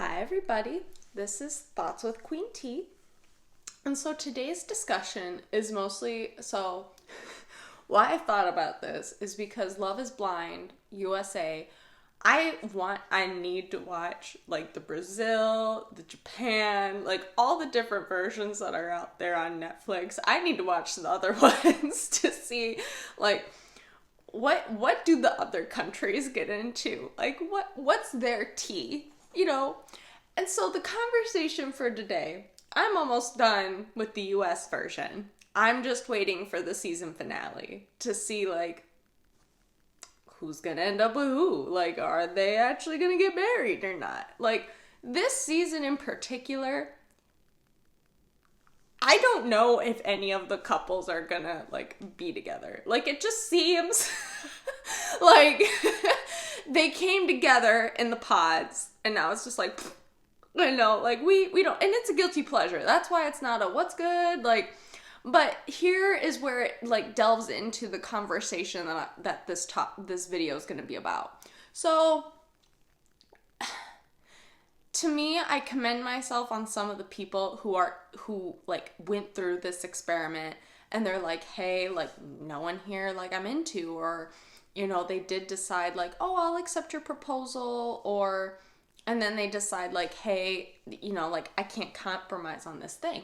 Hi, everybody. This is Thoughts with Queen T. And so today's discussion is why I thought about this is because Love is Blind, USA. I need to watch like the Brazil, the Japan, like all the different versions that are out there on Netflix. I need to watch the other ones to see like what do the other countries get into? Like what's their tea? And so the conversation for today, I'm almost done with the US version. I'm just waiting for the season finale to see like who's gonna end up with who. Like, are they actually gonna get married or not? Like, this season in particular, I don't know if any of the couples are gonna like be together. Like, it just seems like they came together in the pods and now it's just like, I know, like we don't, and it's a guilty pleasure. That's why it's not a what's good, like, but here is where it like delves into the conversation that this video is going to be about. So to me, I commend myself on some of the people who like went through this experiment and they're like, hey, like no one here like I'm into, or they did decide like, oh, I'll accept your proposal, and then they decide like, hey, like I can't compromise on this thing.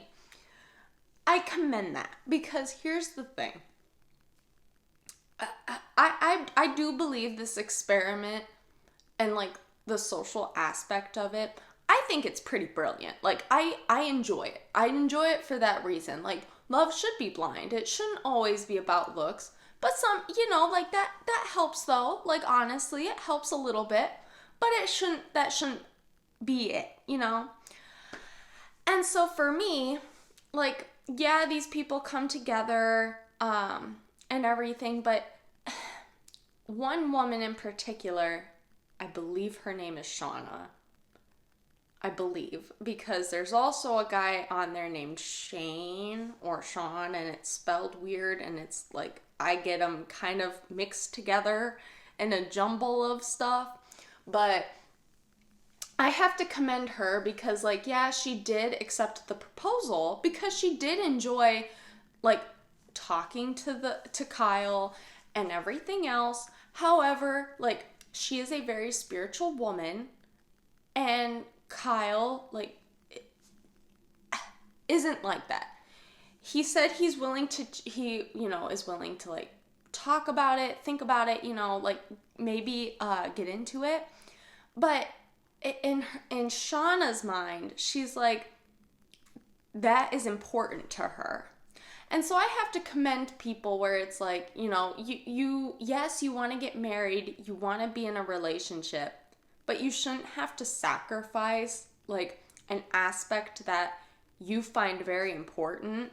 I commend that because here's the thing. I do believe this experiment and like the social aspect of it. I think it's pretty brilliant. Like I enjoy it. I enjoy it for that reason. Like love should be blind. It shouldn't always be about looks. But some, like that helps though. Like honestly, it helps a little bit. But that shouldn't be it, And so for me, like, yeah, these people come together, and everything, but one woman in particular, I believe her name is Shauna. I believe, because there's also a guy on there named Shane or Sean, and it's spelled weird, and it's like, I get them kind of mixed together in a jumble of stuff. But I have to commend her because, like, yeah, she did accept the proposal because she did enjoy, like, talking to Kyle and everything else. However, like, she is a very spiritual woman, and Kyle, like, isn't like that. He said is willing to, like, talk about it, think about it, like, maybe get into it. But in Shauna's mind, she's like, that is important to her. And so I have to commend people where it's like, yes, you want to get married, you want to be in a relationship, but you shouldn't have to sacrifice like an aspect that you find very important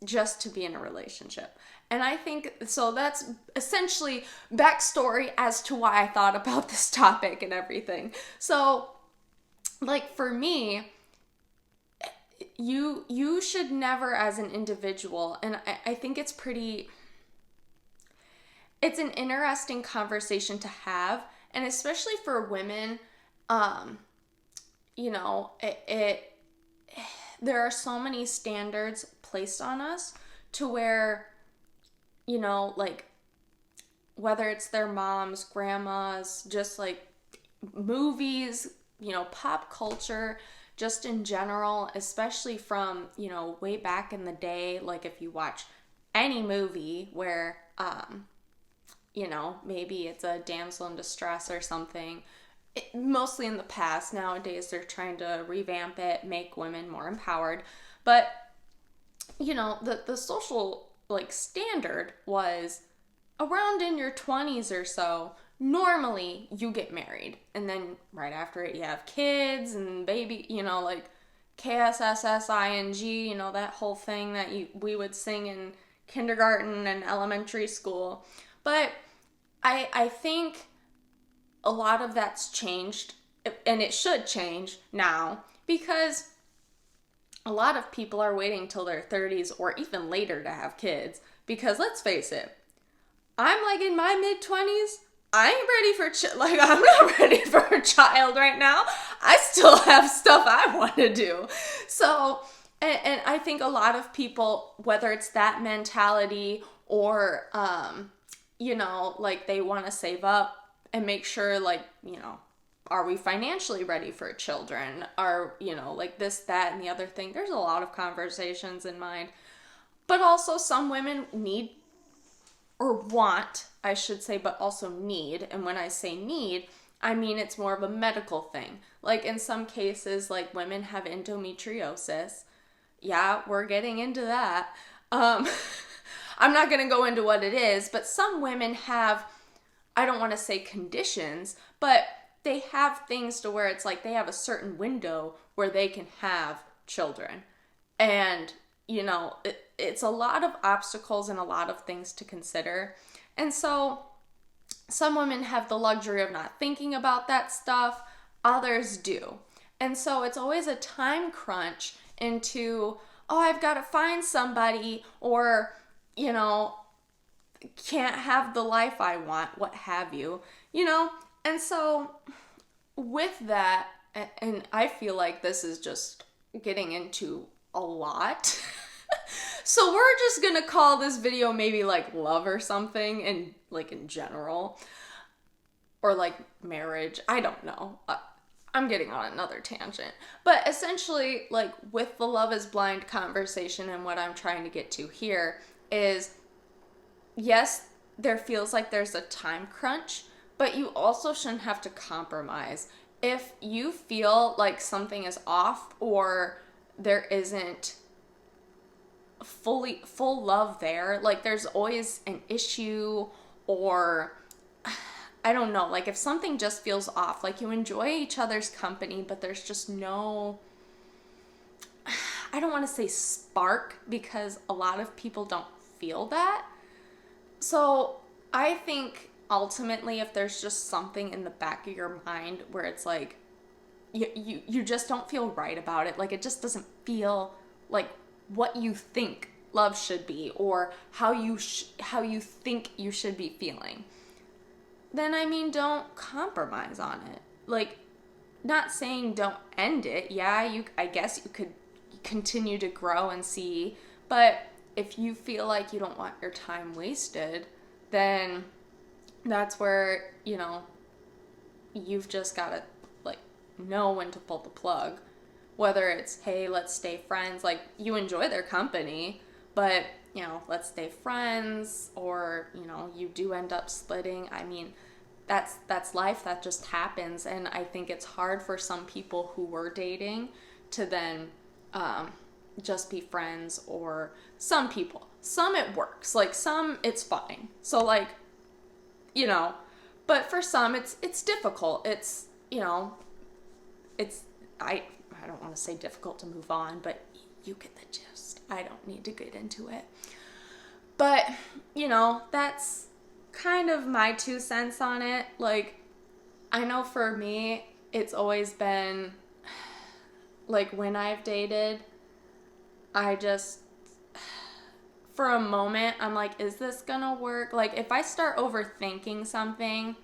just to be in a relationship. And I think, so that's essentially backstory as to why I thought about this topic and everything. So, like, for me, you should never as an individual, and I think it's an interesting conversation to have, and especially for women, there are so many standards placed on us to where, like, whether it's their moms, grandmas, just like movies, pop culture, just in general, especially from, way back in the day, like if you watch any movie where, maybe it's a damsel in distress or something, mostly in the past. Nowadays, they're trying to revamp it, make women more empowered. But, the social, like, standard was around in your 20s or so, normally you get married. And then right after it, you have kids and baby, like KSSSING, that whole thing that we would sing in kindergarten and elementary school. But I think a lot of that's changed, and it should change now, because a lot of people are waiting till their 30s or even later to have kids. Because let's face it, I'm like in my mid-20s, I ain't ready for, like, I'm not ready for a child right now. I still have stuff I want to do. So, and I think a lot of people, whether it's that mentality or, like they want to save up and make sure, like, are we financially ready for children? Are, like this, that, and the other thing. There's a lot of conversations in mind. But also some women need or want, I should say, but also need. And when I say need, I mean it's more of a medical thing. Like in some cases, like women have endometriosis. Yeah, we're getting into that. I'm not going to go into what it is, but some women have, I don't want to say conditions, but they have things to where it's like they have a certain window where they can have children. And, it's a lot of obstacles and a lot of things to consider. And so some women have the luxury of not thinking about that stuff, others do. And so it's always a time crunch into, oh, I've got to find somebody, or, can't have the life I want, what have you, And so with that, and I feel like this is just getting into a lot. So we're just gonna call this video maybe like love or something, and like in general, or like marriage. I don't know. I'm getting on another tangent. But essentially, like with the Love is Blind conversation, and what I'm trying to get to here is, yes, there feels like there's a time crunch, but you also shouldn't have to compromise. If you feel like something is off, or there isn't full love there, like there's always an issue, or I don't know, like if something just feels off, like you enjoy each other's company, but there's just no, I don't want to say spark, because a lot of people don't feel that. So I think ultimately, if there's just something in the back of your mind where it's like you just don't feel right about it, like it just doesn't feel like what you think love should be, or how you think you should be feeling, then I mean, don't compromise on it. Like, not saying don't end it. Yeah, I guess you could continue to grow and see, but if you feel like you don't want your time wasted, then that's where, you've just got to like know when to pull the plug. Whether it's, hey, let's stay friends, like you enjoy their company, but, let's stay friends, or, you do end up splitting. I mean, that's life, that just happens. And I think it's hard for some people who were dating to then just be friends, or some people. Some it works, like some it's fine. So like, but for some it's difficult. It's, I don't want to say difficult to move on, but you get the gist. I don't need to get into it. But, that's kind of my 2 cents on it. Like, I know for me, it's always been, like, when I've dated, I just, for a moment, I'm like, is this gonna work? Like, if I start overthinking something,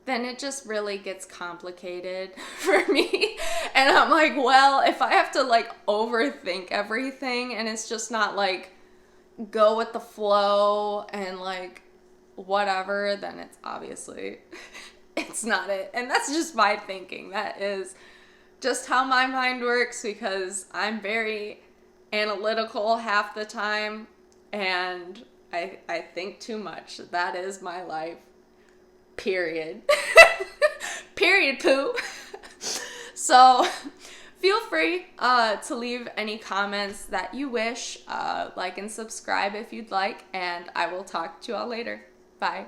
then it just really gets complicated for me. And I'm like, well, if I have to like overthink everything, and it's just not like go with the flow and like whatever, then it's obviously, it's not it. And that's just my thinking. That is just how my mind works, because I'm very analytical half the time, and I think too much. That is my life. Period. Period, poo. So feel free to leave any comments that you wish. Like and subscribe if you'd like, and I will talk to you all later. Bye.